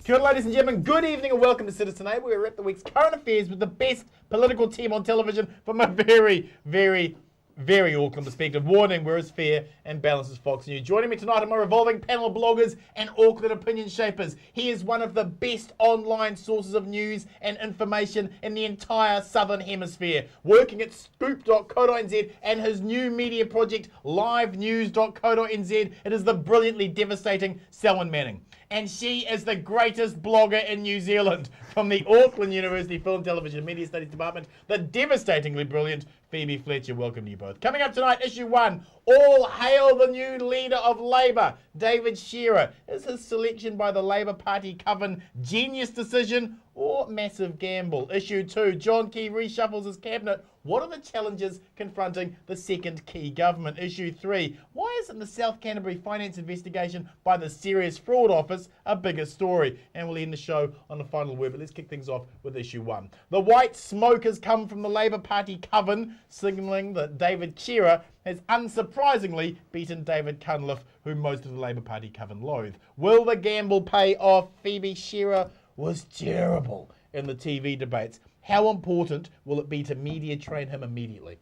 Kia ora, ladies and gentlemen, good evening and welcome to Citizen A. We're at the week's current affairs with the best political team on television from a very, very, very Auckland perspective. Warning, we're as fair and balanced as Fox News. Joining me tonight are my revolving panel of bloggers and Auckland opinion shapers. He is one of the best online sources of news and information in the entire Southern Hemisphere, working at scoop.co.nz and his new media project, livenews.co.nz. It is the brilliantly devastating Selwyn Manning. And she is the greatest blogger in New Zealand. From the Auckland University Film, Television and Media Studies Department, the devastatingly brilliant Phoebe Fletcher. Welcome to you both. Coming up tonight, issue 1. All hail the new leader of Labour, David Shearer. Is his selection by the Labour Party Coven genius decision or massive gamble? Issue 2. John Key reshuffles his cabinet. What are the challenges confronting the second key government? Issue 3. Why isn't the South Canterbury finance investigation by the Serious Fraud Office a bigger story? And we'll end the show on the final word, but let's kick things off with issue 1. The white smoke has come from the Labour Party Coven, signalling that David Shearer has unsurprisingly beaten David Cunliffe, who most of the Labour Party Coven loathe. Will the gamble pay off? Phoebe Shearer was terrible in the TV debates. How important will it be to media train him immediately?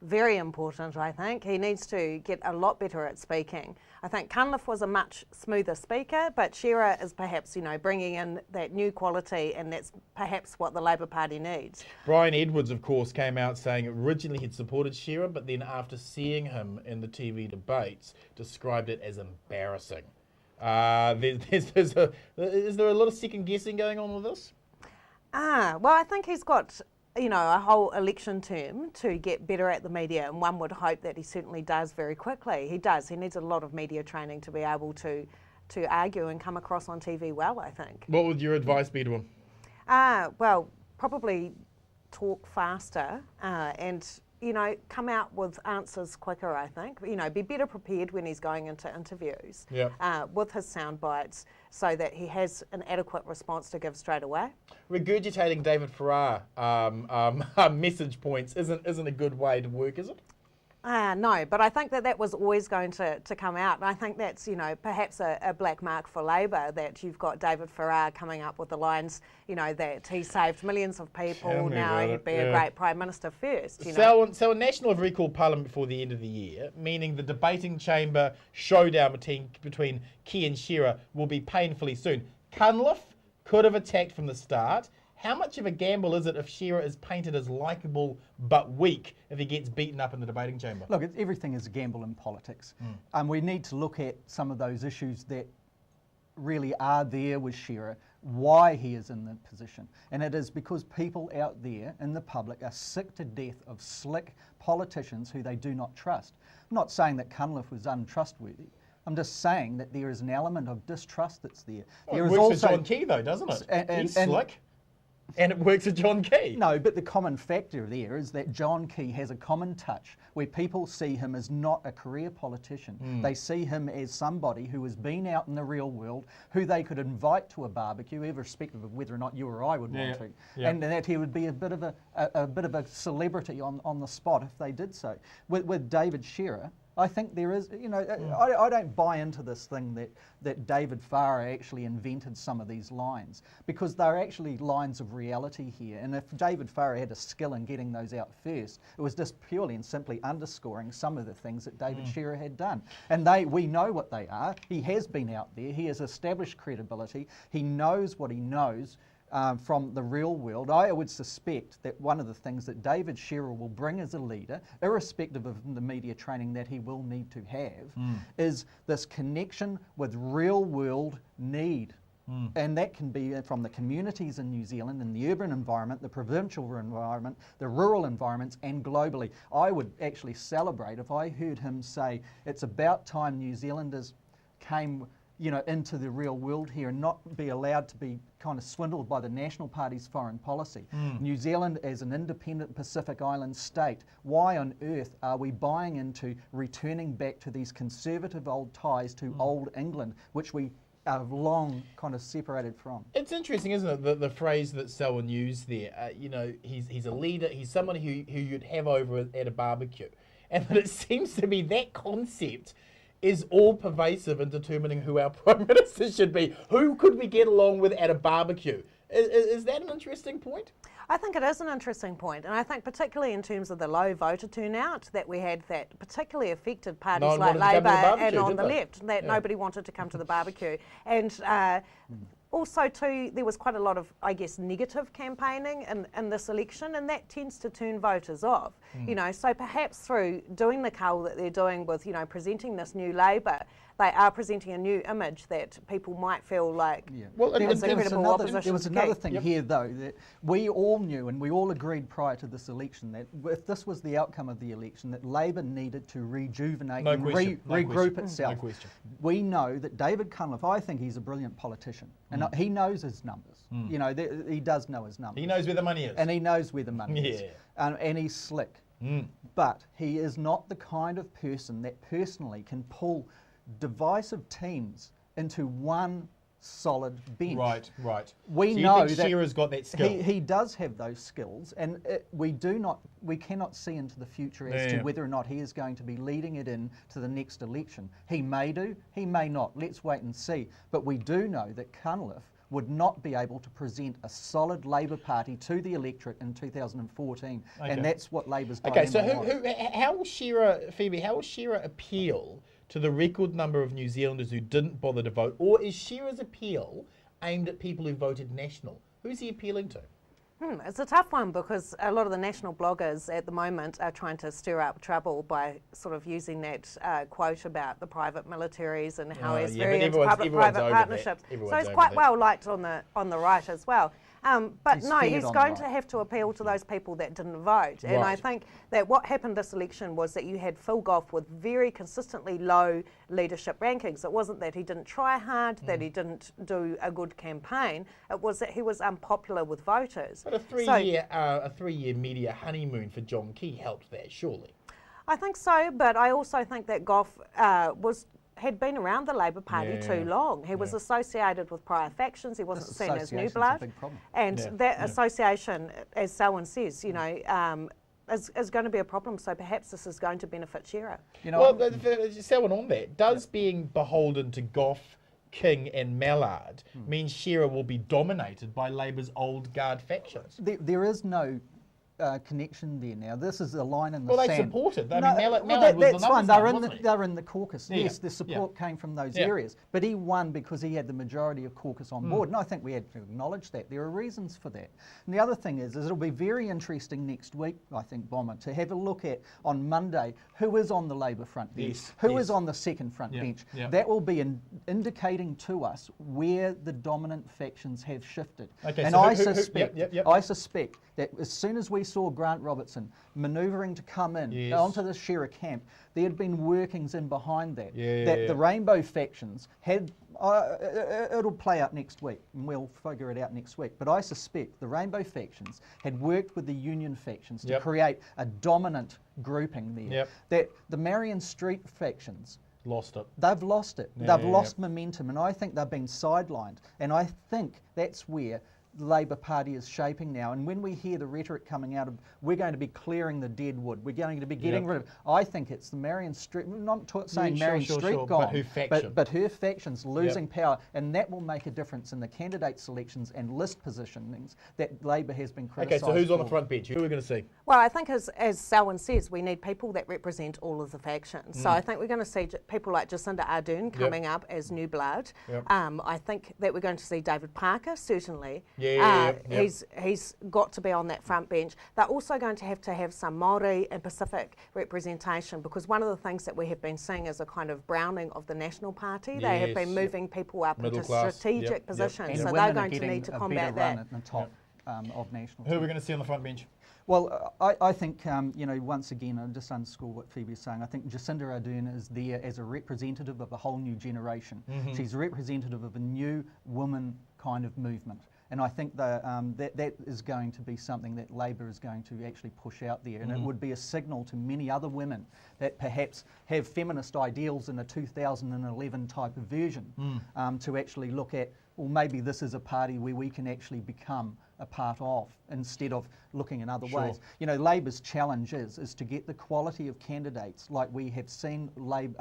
Very important, I think. He needs to get a lot better at speaking. I think Cunliffe was a much smoother speaker, but Shearer is perhaps, bringing in that new quality, and that's perhaps what the Labour Party needs. Brian Edwards, of course, came out saying originally he'd supported Shearer, but then after seeing him in the TV debates, described it as embarrassing. Is there a lot of second guessing going on with this? Well, I think he's got, a whole election term to get better at the media, and one would hope that he certainly does very quickly. He does. He needs a lot of media training to be able to argue and come across on TV well, I think. What would your advice be to him? Well, probably talk faster and come out with answers quicker, I think. Be better prepared when he's going into interviews with his sound bites so that he has an adequate response to give straight away. Regurgitating David Farrar message points isn't a good way to work, is it? No, but I think that was always going to come out. And I think that's, perhaps a black mark for Labour, that you've got David Farrar coming up with the lines, that he saved millions of people, now he'd be a great Prime Minister first. So National have recalled Parliament before the end of the year, meaning the debating chamber showdown between Key and Shearer will be painfully soon. Cunliffe could have attacked from the start. How much of a gamble is it if Shearer is painted as likeable but weak if he gets beaten up in the debating chamber? Look, everything is a gamble in politics. We need to look at some of those issues that really are there with Shearer, why he is in that position. And it is because people out there in the public are sick to death of slick politicians who they do not trust. I'm not saying that Cunliffe was untrustworthy. I'm just saying that there is an element of distrust that's there. Well, it works for John Key though, doesn't it? He's slick. And it works for John Key. No, but the common factor there is that John Key has a common touch where people see him as not a career politician. They see him as somebody who has been out in the real world, who they could invite to a barbecue, irrespective of whether or not you or I would want to. And that he would be a bit of a celebrity on the spot if they did so. With David Shearer, I think there is, I don't buy into this thing that David Farrar actually invented some of these lines, because they're actually lines of reality here. And if David Farrar had a skill in getting those out first, it was just purely and simply underscoring some of the things that David Shearer had done. And we know what they are. He has been out there. He has established credibility. He knows what he knows. From the real world. I would suspect that one of the things that David Shearer will bring as a leader, irrespective of the media training that he will need to have, is this connection with real world need. And that can be from the communities in New Zealand, in the urban environment, the provincial environment, the rural environments, and globally. I would actually celebrate if I heard him say, it's about time New Zealanders came into the real world here and not be allowed to be kind of swindled by the National Party's foreign policy. New Zealand as an independent Pacific Island state, why on earth are we buying into returning back to these conservative old ties to old England, which we have long kind of separated from? It's interesting, isn't it, the phrase that Selwyn used there. He's a leader, he's someone who you'd have over at a barbecue. And that it seems to be that concept is all pervasive in determining who our Prime Minister should be. Who could we get along with at a barbecue? Is that an interesting point? I think it is an interesting point, and I think particularly in terms of the low voter turnout that we had, that particularly affected parties like Labor and on the left, that nobody wanted to come to the barbecue. And also too, there was quite a lot of, I guess, negative campaigning in this election, and that tends to turn voters off. You know, so perhaps through doing the cull that they're doing with, you know, presenting this new Labor, they are presenting a new image that people might feel like well, there was another thing here, though, that we all knew and we all agreed prior to this election that if this was the outcome of the election, that Labor needed to rejuvenate and regroup itself. No question. We know that David Cunliffe, I think he's a brilliant politician, and he knows his numbers. You know, he does know his numbers. He knows where the money is. And he knows where the money is. And he's slick. But he is not the kind of person that personally can pull divisive teams into one solid bench. Right. We so know you think that Shearer's got that skill. He does have those skills, and we cannot see into the future as to whether or not he is going to be leading it in to the next election. He may do, he may not. Let's wait and see. But we do know that Cunliffe would not be able to present a solid Labor Party to the electorate in 2014, and that's what Labor's going. Okay, so how will Shearer, Phoebe? How will Shearer appeal to the record number of New Zealanders who didn't bother to vote, or is Shearer's appeal aimed at people who voted National? Who's he appealing to? It's a tough one because a lot of the national bloggers at the moment are trying to stir up trouble by sort of using that quote about the private militaries and how he's very into public-private partnerships. So he's quite well liked on the right as well. But no, he's going to have to appeal to those people that didn't vote. And I think that what happened this election was that you had Phil Goff with very consistently low leadership rankings. It wasn't that he didn't try hard, that he didn't do a good campaign. It was that he was unpopular with voters. But a three-year media honeymoon for John Key helped that, surely. I think so, but I also think that Goff had been around the Labor Party too long. He was associated with prior factions. He wasn't seen as new blood. And that association, as Selwyn says, you know, is going to be a problem. So perhaps this is going to benefit Shearer. You know, Selwyn, on that, does being beholden to Goff, King and Mallard means Shearer will be dominated by Labor's old guard factions? There is no connection there now. This is a line in the sand. Well, they supported. I mean, Mallard was that's fine. Son, they're in the caucus. Yes, the support came from those areas. But he won because he had the majority of caucus on board. And I think we had to acknowledge that. There are reasons for that. And the other thing is it'll be very interesting next week, I think, Bomber, to have a look at on Monday who is on the Labor front bench, who is on the second front bench. That will be indicating to us where the dominant factions have shifted. Okay, and so I suspect that as soon as we saw Grant Robertson manoeuvring to come in onto the Shearer camp, there had been workings in behind that. The Rainbow factions had, it'll play out next week, and we'll figure it out next week, but I suspect the Rainbow factions had worked with the Union factions to create a dominant grouping there. That the Marion Street factions lost it. They've lost it. They've lost momentum, and I think they've been sidelined. And I think that's where the Labor Party is shaping now. And when we hear the rhetoric coming out of, we're going to be clearing the dead wood, we're going to be getting rid of, I think it's the Marion Street, not saying Marion Street gone, but her factions losing power, and that will make a difference in the candidate selections and list positionings that Labor has been criticised for. Okay, so who's on the front bench? Who are we going to see? Well, I think as Selwyn says, we need people that represent all of the factions. So I think we're going to see people like Jacinda Ardern coming up as new blood. I think that we're going to see David Parker, certainly. He's got to be on that front bench. They're also going to have some Māori and Pacific representation, because one of the things that we have been seeing is a kind of browning of the National Party. They have been moving people up into strategic positions, so they're going to need to combat that. At the top of national. Who are we going to see on the front bench? Well, I think, you know, once again, I'll just underscore what Phoebe is saying. I think Jacinda Ardern is there as a representative of a whole new generation. She's a representative of a new woman kind of movement. And I think that is going to be something that Labor is going to actually push out there. And it would be a signal to many other women that perhaps have feminist ideals in a 2011 type of version to actually look at, well, maybe this is a party where we can actually become a part of, instead of looking in other Sure. ways. You know, Labor's challenge is to get the quality of candidates like we have seen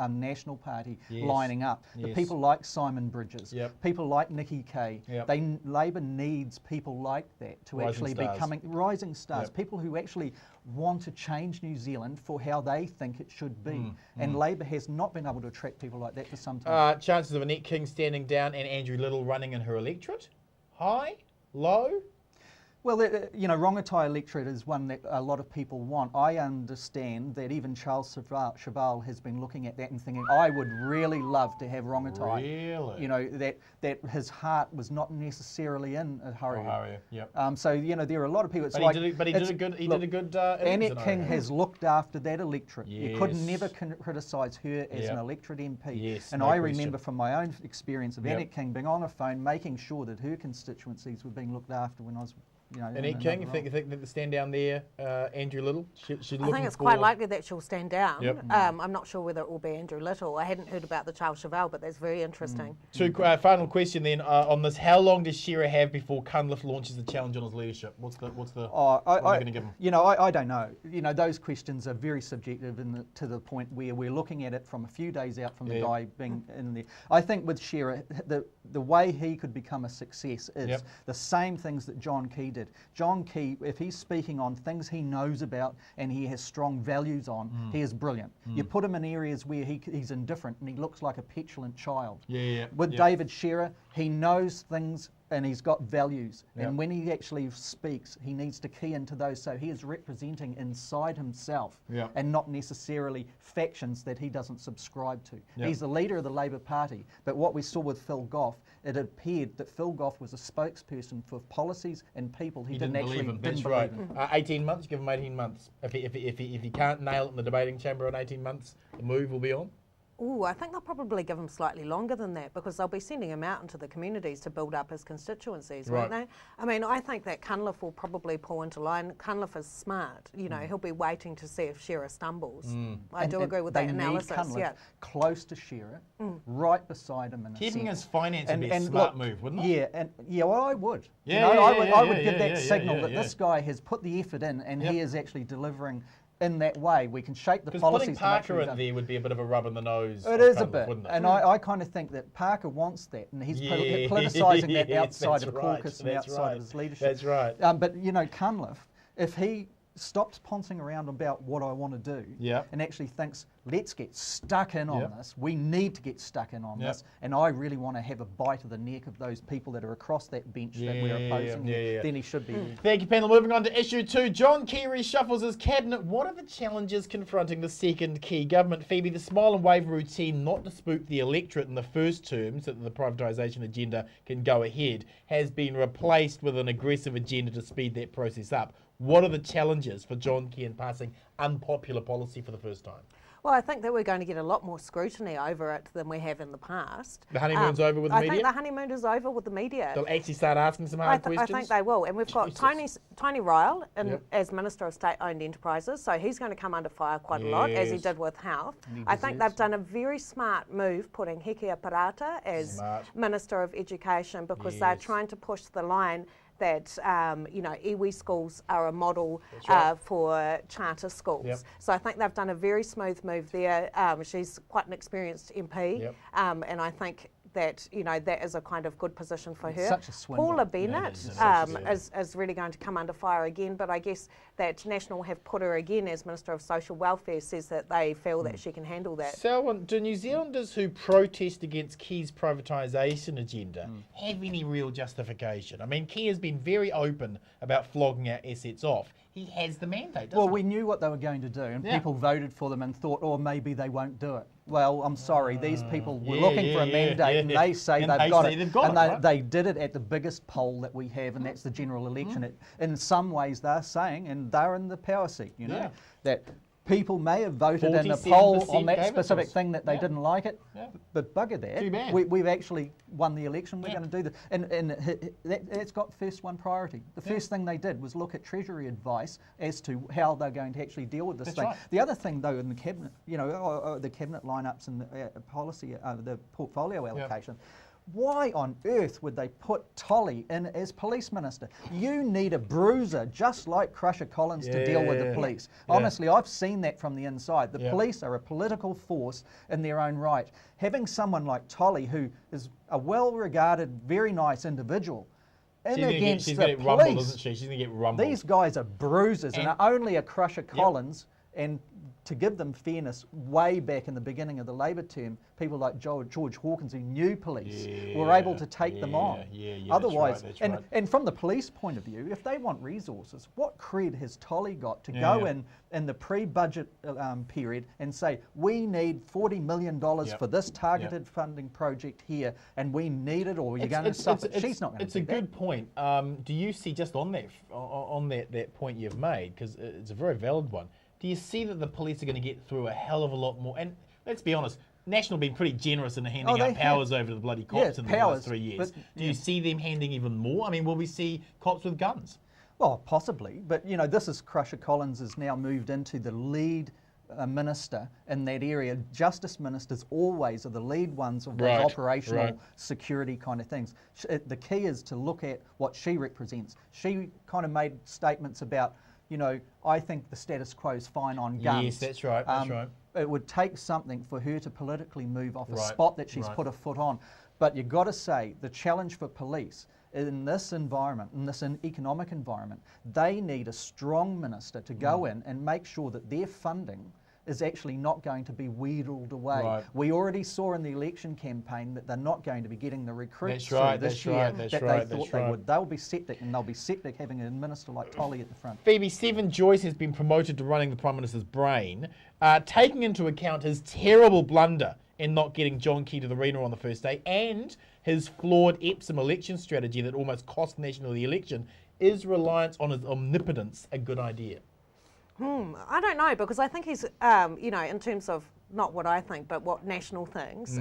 National Party Yes. lining up. The Yes. people like Simon Bridges, Yep. people like Nikki Kay. Yep. Labor needs people like that to Rising actually stars. be coming rising stars, Yep. people who actually want to change New Zealand for how they think it should be. And Labor has not been able to attract people like that for some time. Chances of Annette King standing down and Andrew Little running in her electorate? High? Low? Well, you know, Rongotai electorate is one that a lot of people want. I understand that even Charles Cheval has been looking at that and thinking, I would really love to have Rongotai. Really? You know, that his heart was not necessarily in Haria. Haria, yep. So, you know, there are a lot of people. It's But like, he did a good innings Annette in King Haria. has looked after that electorate. You could Yes. never criticise her as Yep. an electorate MP. Yes, And no I question. remember from my own experience of Yep. Annette King being on the phone, making sure that her constituencies were being looked after when I was, you know, in Annette King, another you think that the stand down there, Andrew Little? I think it's quite likely that she'll stand down. Yep. I'm not sure whether it will be Andrew Little. I hadn't heard about the Charles Cheval, but that's very interesting. Final question then on this: how long does Shearer have before Cunliffe launches the challenge on his leadership? What's the? What are they going to give him? You know, I don't know. You know, those questions are very subjective to the point where we're looking at it from a few days out from the guy being in there. I think with Shearer, the way he could become a success is the same things that John Key did. John Key, if he's speaking on things he knows about and he has strong values on, he is brilliant. You put him in areas where he's indifferent and he looks like a petulant child. With David Shearer, he knows things and he's got values. And when he actually speaks, he needs to key into those so he is representing inside himself and not necessarily factions that he doesn't subscribe to. He's the leader of the Labour Party, but what we saw with Phil Goff, it appeared that Phil Goff was a spokesperson for policies and people he didn't actually believe him. didn't That's believe right. in. 18 months, give him 18 months. If he can't nail it in the debating chamber in 18 months, the move will be on. Ooh, I think they'll probably give him slightly longer than that because they'll be sending him out into the communities to build up his constituencies, won't they? I mean, I think that Cunliffe will probably pull into line. Cunliffe is smart. You know, he'll be waiting to see if Shearer stumbles. I do agree with that they analysis. Need Cunliffe close to Shearer, right beside him in a Keeping sense. his finance would be a smart move, wouldn't it? Well, I would. Yeah, I would give that signal that this guy has put the effort in and he is actually delivering in that way. We can shape the Because policies. putting Parker in there would be a bit of a rub in the nose. It is a Cunliffe, bit, wouldn't it? and I kind of think that Parker wants that, and he's politicising that outside of caucus and outside of his leadership. That's right. But you know, Cunliffe, if he stops poncing around about what I want to do and actually thinks, let's get stuck in on this, we need to get stuck in on this, and I really want to have a bite of the neck of those people that are across that bench that we're opposing, then he should be there. Thank you, panel. Moving on to issue 2. John Key reshuffles his cabinet. What are the challenges confronting the second Key government? Phoebe, the smile and wave routine, not to spook the electorate in the first term so that the privatisation agenda can go ahead, has been replaced with an aggressive agenda to speed that process up. What are the challenges for John Key in passing unpopular policy for the first time? Well, I think that we're going to get a lot more scrutiny over it than we have in the past. The honeymoon's over with the media? I think the honeymoon is over with the media. They'll actually start asking some hard questions? I think they will. And we've got Tony Ryle as Minister of State-Owned Enterprises, so he's going to come under fire quite a lot, as he did with health. I think they've done a very smart move putting Hekia Parata as Minister of Education because they're trying to push the line that you know, iwi schools are a model for charter schools. So I think they've done a very smooth move there. She's quite an experienced MP, and I think that, you know, that is a kind of good position for her. Such a swindle. Paula Bennett is really going to come under fire again, but I guess that National have put her again as Minister of Social Welfare, says that they feel that she can handle that. Selwyn, do New Zealanders who protest against Key's privatisation agenda have any real justification? I mean, Key has been very open about flogging our assets off. He has the mandate, doesn't he? We knew what they were going to do, and people voted for them and thought, oh, maybe they won't do it. Well, I'm sorry, these people were looking for a mandate, and they say they've got it. And they did it at the biggest poll that we have, and that's the general election. In some ways, they're saying, and they're in the power seat, you know, that people may have voted in a poll on that specific thing that they didn't like it, but bugger that. Too bad. We've actually won the election. We're going to do this. And that's got first one priority. The first thing they did was look at Treasury advice as to how they're going to actually deal with this thing. The other thing, though, in the cabinet, you know, the cabinet lineups and the policy, the portfolio allocation, Why on earth would they put Tolley in as police minister? You need a bruiser just like Crusher Collins to deal with the police. Honestly, I've seen that from the inside. The police are a political force in their own right. Having someone like Tolley, who is a well-regarded, very nice individual, against the police, rumbled, isn't she? She's going to get rumbled. These guys are bruisers and are only a Crusher Collins. And to give them fairness, way back in the beginning of the Labor term, people like George Hawkins, who knew police, were able to take them on. Otherwise, that's right. And from the police point of view, if they want resources, what cred has Tolley got to go in the pre-budget period and say, we need $40 million for this targeted funding project here, and we need it, or you're going to suffer? She's not going to do that. It's a good point. Do you see, just on that point you've made, because it's a very valid one, do you see that the police are going to get through a hell of a lot more? And let's be honest, National have been pretty generous in handing out powers over to the bloody cops in the last 3 years. Do you see them handing even more? I mean, will we see cops with guns? Well, possibly. But, you know, this is Crusher Collins has now moved into the lead minister in that area. Justice ministers always are the lead ones of those operational security kind of things. The key is to look at what she represents. She kind of made statements about, you know, I think the status quo is fine on guns. Yes, that's right, that's right. It would take something for her to politically move off a spot that she's put a foot on. But you've got to say, the challenge for police in this environment, in this economic environment, they need a strong minister to go in and make sure that their funding is actually not going to be wheedled away. We already saw in the election campaign that they're not going to be getting the recruits this year that they thought they would. They'll be septic, and they'll be septic having a minister like Tolley at the front. Phoebe, Stephen Joyce has been promoted to running the Prime Minister's brain, taking into account his terrible blunder in not getting John Key to the arena on the first day and his flawed Epsom election strategy that almost cost National the election. Is reliance on his omnipotence a good idea? I don't know, because I think he's, you know, in terms of not what I think, but what National thinks,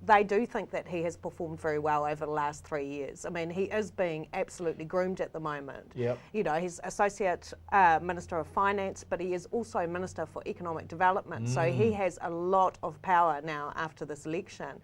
they do think that he has performed very well over the last 3 years. I mean, he is being absolutely groomed at the moment. You know, he's Associate Minister of Finance, but he is also Minister for Economic Development. So he has a lot of power now after this election.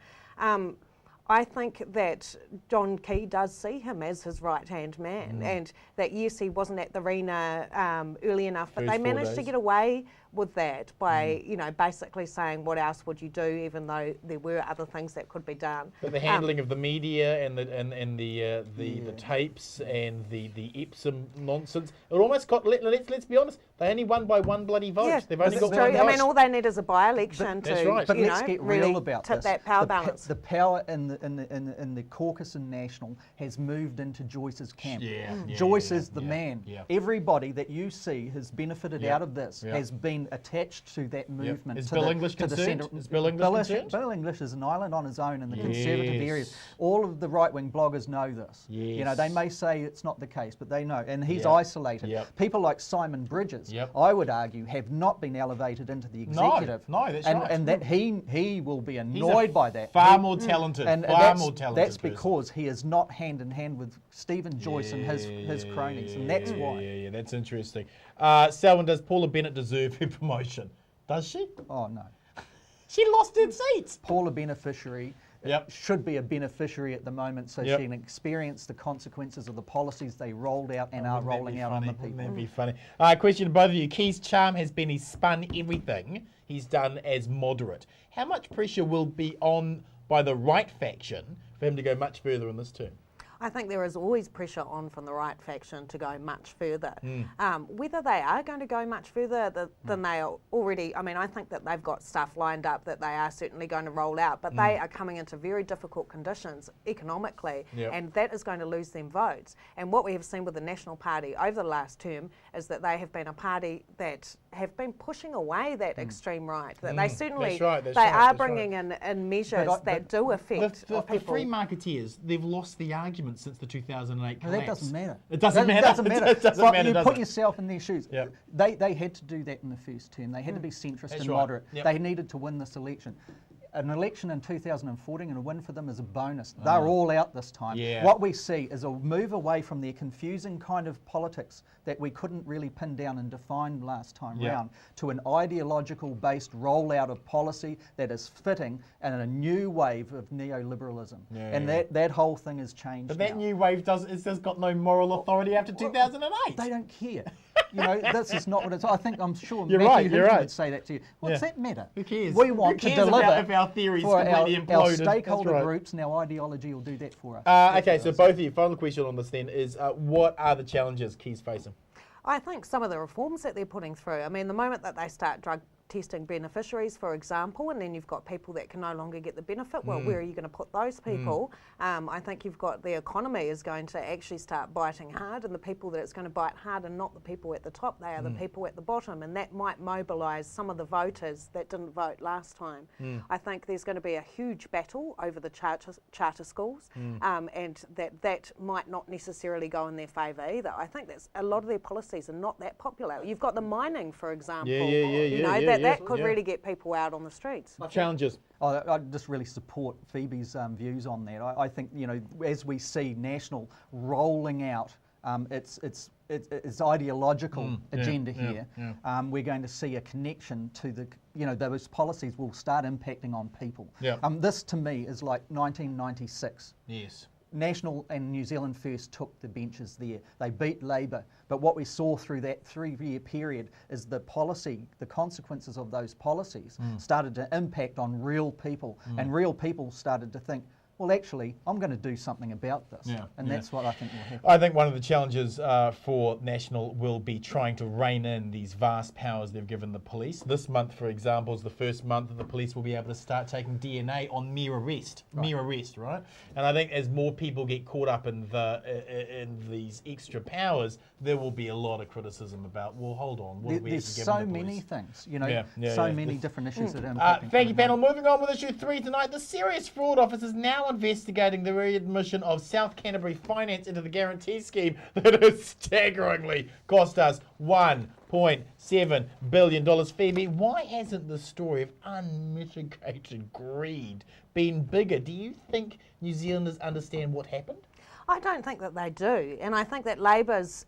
I think that John Key does see him as his right-hand man, and that yes, he wasn't at the arena early enough, but they managed to get away with that by, you know, basically saying, what else would you do, even though there were other things that could be done. But the handling of the media and the tapes and the Epsom nonsense, it almost got, let's be honest, they only won by one bloody vote. Yeah, they've only got one vote. I mean, all they need is a by-election to, but you let's know, get really real about tip this. that power balance. The power in the caucus and National has moved into Joyce's camp. Joyce is the man. Everybody that you see has benefited out of this has been attached to that movement. Is Bill English concerned? Is Bill English concerned? Bill English is an island on his own in the conservative areas. All of the right-wing bloggers know this. You know, they may say it's not the case, but they know. And he's isolated. People like Simon Bridges, I would argue, have not been elevated into the executive. No, that's right. And that he will be annoyed by that. Far more talented. That's because he is not hand in hand with Stephen Joyce and his cronies, and that's why. Yeah, that's interesting. Selwyn, does Paula Bennett deserve her promotion? Does she? Oh, no. She lost her seat. Paula beneficiary should be a beneficiary at the moment, so she can experience the consequences of the policies they rolled out and are rolling out on the people. That'd be funny. Question to both of you. Key's charm has been he's spun everything he's done as moderate. How much pressure will be on by the right faction for him to go much further in this term? I think there is always pressure on from the right faction to go much further. Whether they are going to go much further than they are already, I mean, I think that they've got stuff lined up that they are certainly going to roll out, but they are coming into very difficult conditions economically, and that is going to lose them votes. And what we have seen with the National Party over the last term is that they have been a party that have been pushing away that extreme right, that they certainly, are bringing in measures that do affect the free marketeers, they've lost the argument since the 2008 collapse. That doesn't matter. It doesn't matter. It doesn't matter. You put it? yourself in their shoes. They had to do that in the first term. They had to be centrist and moderate. They needed to win this election. an election in 2014 and a win for them is a bonus. They're all out this time. Yeah. What we see is a move away from their confusing kind of politics that we couldn't really pin down and define last time round to an ideological based rollout of policy that is fitting and a new wave of neoliberalism. And that whole thing has changed. But that new wave it's just got no moral authority after 2008. They don't care. This is not what it's. I'm sure You're Matthew right, would say that to you. What's that matter? Who cares? We want Who to cares deliver if our theories for completely our imploded. stakeholder That's right. groups, and our ideology will do that for us. Okay, so both of you, final question on this then is what are the challenges Key's facing? I think some of the reforms that they're putting through, I mean, the moment that they start drug testing beneficiaries, for example, and then you've got people that can no longer get the benefit, well, where are you going to put those people? I think you've got the economy is going to actually start biting hard, and the people that it's going to bite hard are not the people at the top, they are the people at the bottom, and that might mobilise some of the voters that didn't vote last time. I think there's going to be a huge battle over the charter schools, and that might not necessarily go in their favour either. I think that's a lot of their policies are not that popular. You've got the mining, for example. That could really get people out on the streets. Challenges. I just really support Phoebe's views on that. I think as we see National rolling out its ideological agenda here, we're going to see a connection to the those policies will start impacting on people. This to me is like 1996. Yes. National and New Zealand First took the benches there. They beat Labour. But what we saw through that 3-year period is the consequences of those policies started to impact on real people. And real people started to think, well, actually, I'm going to do something about this. That's what I think will happen. I think one of the challenges for National will be trying to rein in these vast powers they've given the police. This month, for example, is the first month that the police will be able to start taking DNA on mere arrest. Mere arrest, right? And I think as more people get caught up in these extra powers, there will be a lot of criticism about, well, hold on, what are we There's giving so the many police? things, many different issues that are impacting. Thank you, panel. Moving on with issue 3 tonight. The Serious Fraud Office is now investigating the readmission of South Canterbury Finance into the guarantee scheme that has staggeringly cost us $1.7 billion. Phoebe, why hasn't the story of unmitigated greed been bigger? Do you think New Zealanders understand what happened? I don't think that they do, and I think that Labour's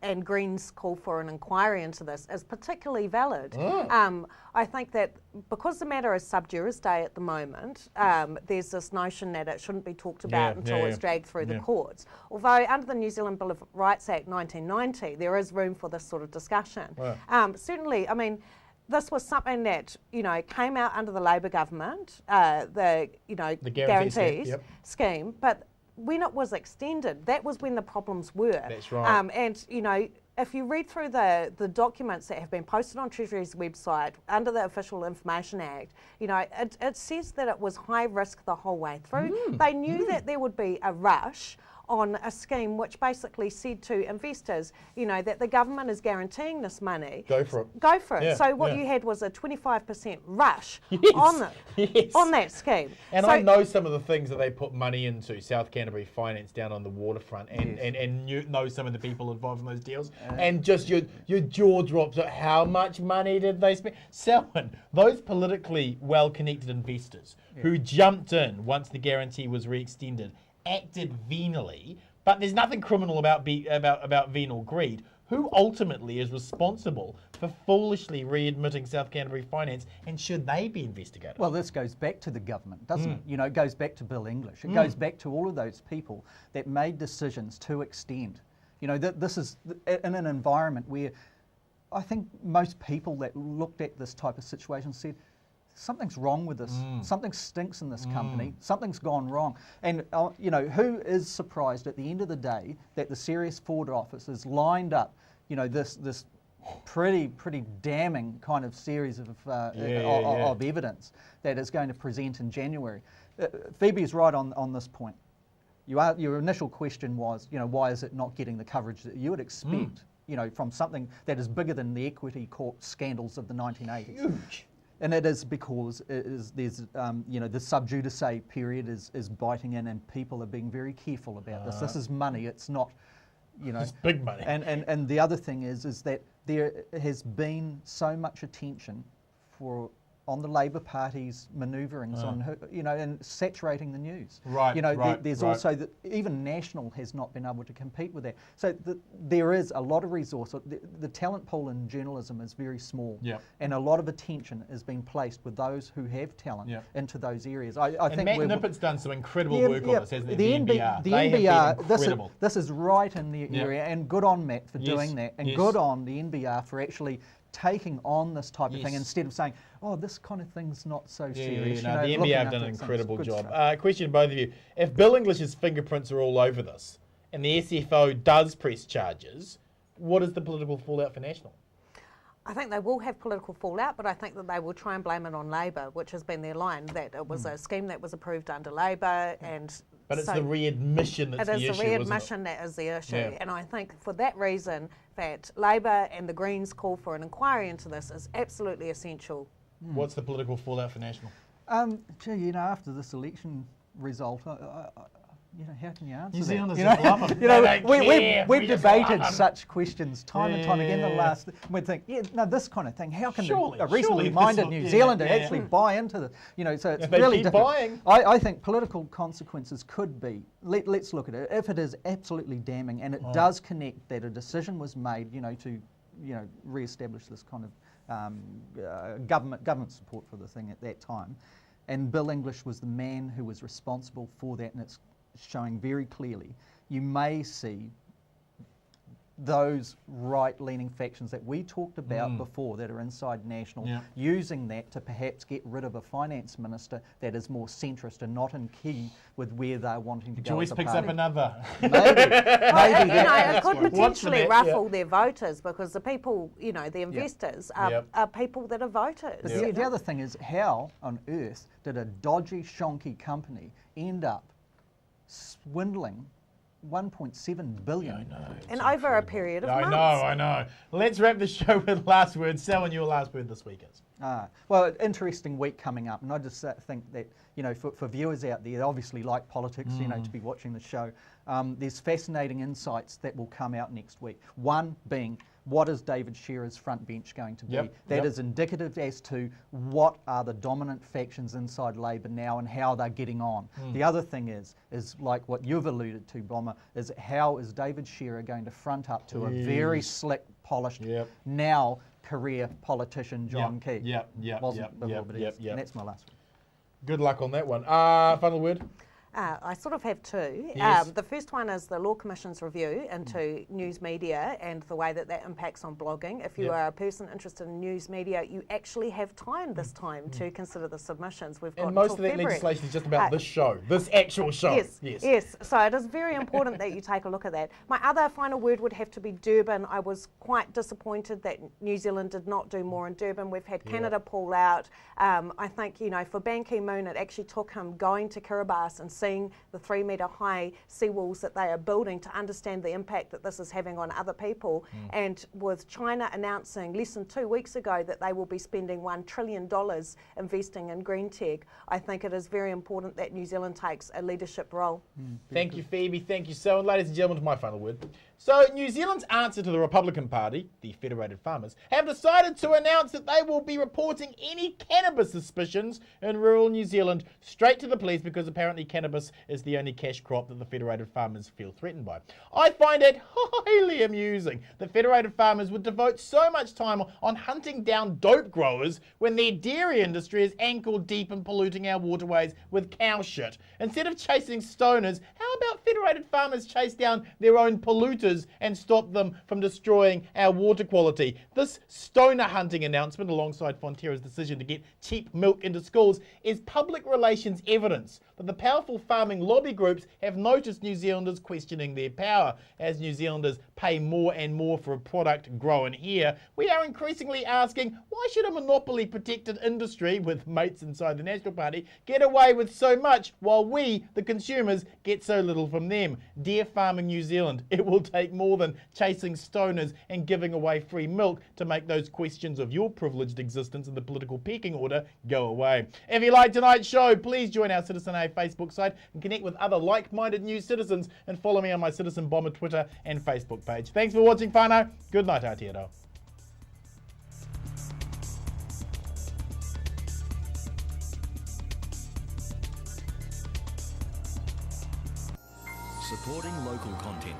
and Greens' call for an inquiry into this is particularly valid. I think that because the matter is sub judice at the moment, there's this notion that it shouldn't be talked about until it's dragged through the courts. Although under the New Zealand Bill of Rights Act 1990, there is room for this sort of discussion. Certainly, I mean, this was something that came out under the Labor government, the guarantees scheme, but when it was extended, that was when the problems were. That's right. And if you read through the documents that have been posted on Treasury's website under the Official Information Act, it says that it was high risk the whole way through. They knew that there would be a rush on a scheme which basically said to investors, that the government is guaranteeing this money. Go for it. Go for it. Yeah, so what you had was a 25% rush on that scheme. And I know some of the things that they put money into, South Canterbury Finance down on the waterfront, and you know some of the people involved in those deals, and just your jaw drops at how much money did they spend. Selwyn, those politically well-connected investors who jumped in once the guarantee was re-extended, acted venally, but there's nothing criminal about venal greed. Who ultimately is responsible for foolishly readmitting South Canterbury Finance, and should they be investigated? Well, this goes back to the government, doesn't it? It goes back to Bill English. It goes back to all of those people that made decisions to extend. This is in an environment where I think most people that looked at this type of situation said, something's wrong with this. Something stinks in this company. Something's gone wrong. And who is surprised at the end of the day that the Serious Fraud Office has lined up, this pretty damning kind of series of evidence that is going to present in January. Phoebe's right on this point. Your initial question was, why is it not getting the coverage that you would expect? From something that is bigger than the equity court scandals of the 1980s. Huge. And it is because there's the sub judice period is biting in, and people are being very careful about this. This is money. It's not, It's big money. And the other thing is that there has been so much attention for on the Labor Party's manoeuvrings on who, and saturating the news. Right, There's right. also that even National has not been able to compete with that. So there is a lot of resource. The talent pool in journalism is very small, and a lot of attention is being placed with those who have talent into those areas. I think Matt Nippett's done some incredible work on this, hasn't he? The NBR. The They NBR, have been incredible. this is right in the area, and good on Matt for doing that, and good on the NBR for actually taking on this type of thing instead of saying, oh, this kind of thing's not so serious. The NBR have done an incredible job. Question to both of you. If Bill English's fingerprints are all over this, and the SFO does press charges, what is the political fallout for National? I think they will have political fallout, but I think that they will try and blame it on Labor, which has been their line, that it was a scheme that was approved under Labor, and but it's the readmission that's the issue, It is the readmission that is the issue, and I think for that reason that Labor and the Greens call for an inquiry into this is absolutely essential. What's the political fallout for National? After this election result, how can you answer New Zealanders that? love them. We've debated such questions time and time again. We'd think, this kind of thing. How can a reasonably minded New Zealander actually buy into this? So it's really difficult. I think political consequences could be. Let's look at it. If it is absolutely damning and it does connect that a decision was made, to re-establish this kind of government support for the thing at that time, and Bill English was the man who was responsible for that, and it's showing very clearly, you may see those right-leaning factions that we talked about before that are inside National using that to perhaps get rid of a finance minister that is more centrist and not in key with where they're wanting to go. Joyce picks up another. Maybe it could potentially ruffle their voters, because the people, the investors are people that are voters. But the other thing is, how on earth did a dodgy, shonky company end up swindling 1.7 billion? And over a period of months. I know. Let's wrap the show with last words. Selwyn, your last word this week is? Well, interesting week coming up, and I just think that, for viewers out there that obviously like politics, to be watching the show, there's fascinating insights that will come out next week. One being, what is David Shearer's front bench going to be? That is indicative as to what are the dominant factions inside Labor now and how they're getting on. The other thing is like what you've alluded to, Bomber, is how is David Shearer going to front up to a very slick, polished, now career politician, John Key. And that's my last one. Good luck on that one. Final word? I sort of have two. Yes. The first one is the Law Commission's review into news media and the way that impacts on blogging. If you are a person interested in news media, you actually have time this time to consider the submissions. We've got and most of February. that legislation is just about this show, this actual show. Yes. So it is very important that you take a look at that. My other final word would have to be Durban. I was quite disappointed that New Zealand did not do more in Durban. We've had Canada pull out. I think, for Ban Ki-moon, it actually took him going to Kiribati and seeing the 3-metre high seawalls that they are building to understand the impact that this is having on other people. And with China announcing less than 2 weeks ago that they will be spending $1 trillion investing in green tech, I think it is very important that New Zealand takes a leadership role. Thank you, Phoebe. Thank you, Selwyn. Ladies and gentlemen, to my final word. So New Zealand's answer to the Republican Party, the Federated Farmers, have decided to announce that they will be reporting any cannabis suspicions in rural New Zealand straight to the police, because apparently cannabis is the only cash crop that the Federated Farmers feel threatened by. I find it highly amusing that Federated Farmers would devote so much time on hunting down dope growers when their dairy industry is ankle deep in polluting our waterways with cow shit. Instead of chasing stoners, how about Federated Farmers chase down their own polluters and stop them from destroying our water quality? This stoner hunting announcement, alongside Fonterra's decision to get cheap milk into schools, is public relations evidence that the powerful farming lobby groups have noticed New Zealanders questioning their power. As New Zealanders pay more and more for a product grown here, we are increasingly asking, why should a monopoly protected industry with mates inside the National Party get away with so much while we, the consumers, get so little from them? Dear Farming New Zealand, it will take more than chasing stoners and giving away free milk to make those questions of your privileged existence in the political pecking order go away. If you like tonight's show, please join our Citizen A Facebook site and connect with other like-minded news citizens, and follow me on my Citizen Bomber Twitter and Facebook page. Thanks for watching, whānau. Good night, Aotearoa. supporting local content.